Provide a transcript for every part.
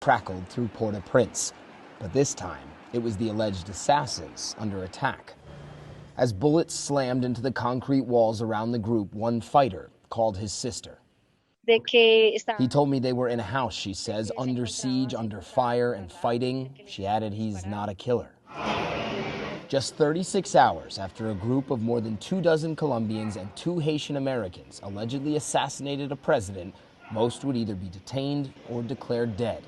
crackled through Port-au-Prince, but this time it was the alleged assassins under attack. As bullets slammed into the concrete walls around the group, one fighter called his sister. He told me they were in a house, she says, under siege, under fire, and fighting. She added he's not a killer. Just 36 hours after a group of more than 24 Colombians and 2 Haitian Americans allegedly assassinated a president, most would either be detained or declared dead.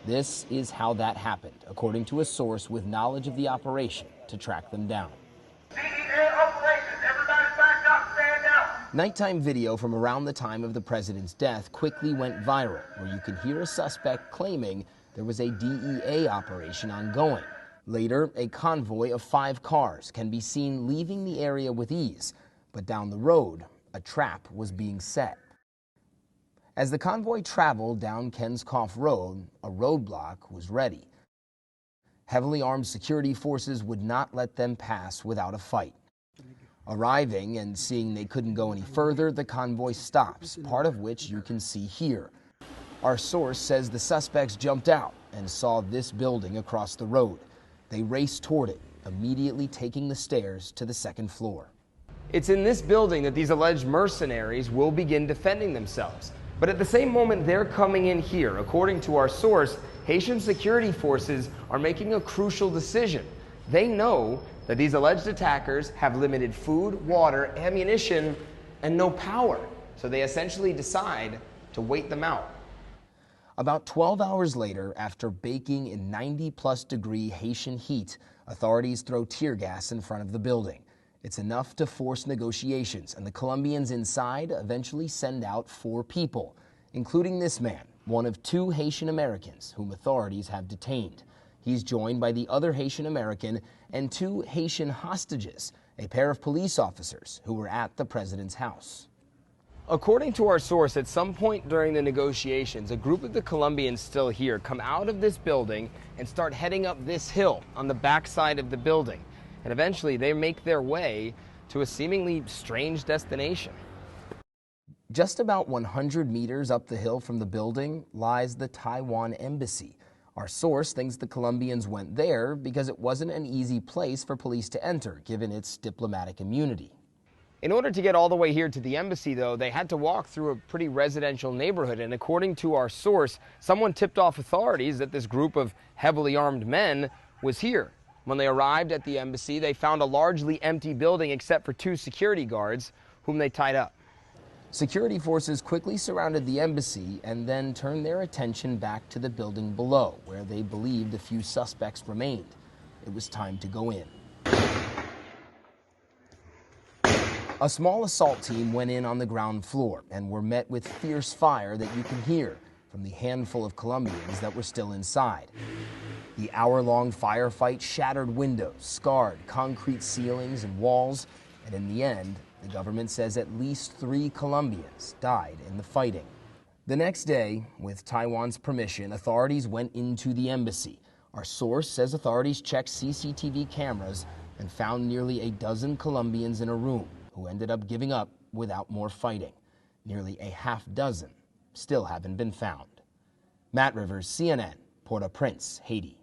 This is how that happened, according to a source with knowledge of the operation to track them down. Nighttime video from around the time of the president's death quickly went viral, where you can hear a suspect claiming there was a DEA operation ongoing. Later, a convoy of 5 cars can be seen leaving the area with ease, but down the road, a trap was being set. As the convoy traveled down Kenscoff Road, a roadblock was ready. Heavily armed security forces would not let them pass without a fight. Arriving and seeing they couldn't go any further, the convoy stops, part of which you can see here. Our source says the suspects jumped out and saw this building across the road. They raced toward it, immediately taking the stairs to the 2nd floor. It's in this building that these alleged mercenaries will begin defending themselves. But at the same moment they're coming in here, according to our source, Haitian security forces are making a crucial decision. They know that these alleged attackers have limited food, water, ammunition, and no power. So they essentially decide to wait them out. About 12 hours later, after baking in 90-plus degree Haitian heat, authorities throw tear gas in front of the building. It's enough to force negotiations, and the Colombians inside eventually send out 4 people, including this man, one of 2 Haitian Americans whom authorities have detained. He's joined by the other Haitian American and 2 Haitian hostages, a pair of police officers who were at the president's house. According to our source, at some point during the negotiations, a group of the Colombians still here come out of this building and start heading up this hill on the backside of the building. And eventually they make their way to a seemingly strange destination. Just about 100 meters up the hill from the building lies the Taiwan Embassy. Our source thinks the Colombians went there because it wasn't an easy place for police to enter, given its diplomatic immunity. In order to get all the way here to the embassy, though, they had to walk through a pretty residential neighborhood. And according to our source, someone tipped off authorities that this group of heavily armed men was here. When they arrived at the embassy, they found a largely empty building except for 2 security guards, whom they tied up. Security forces quickly surrounded the embassy and then turned their attention back to the building below, where they believed a few suspects remained. It was time to go in. A small assault team went in on the ground floor and were met with fierce fire that you can hear from the handful of Colombians that were still inside. The hour-long firefight shattered windows, scarred concrete ceilings and walls, and in the end, the government says at least 3 Colombians died in the fighting. The next day, with Taiwan's permission, authorities went into the embassy. Our source says authorities checked CCTV cameras and found nearly a dozen Colombians in a room who ended up giving up without more fighting. Nearly a half dozen still haven't been found. Matt Rivers, CNN, Port-au-Prince, Haiti.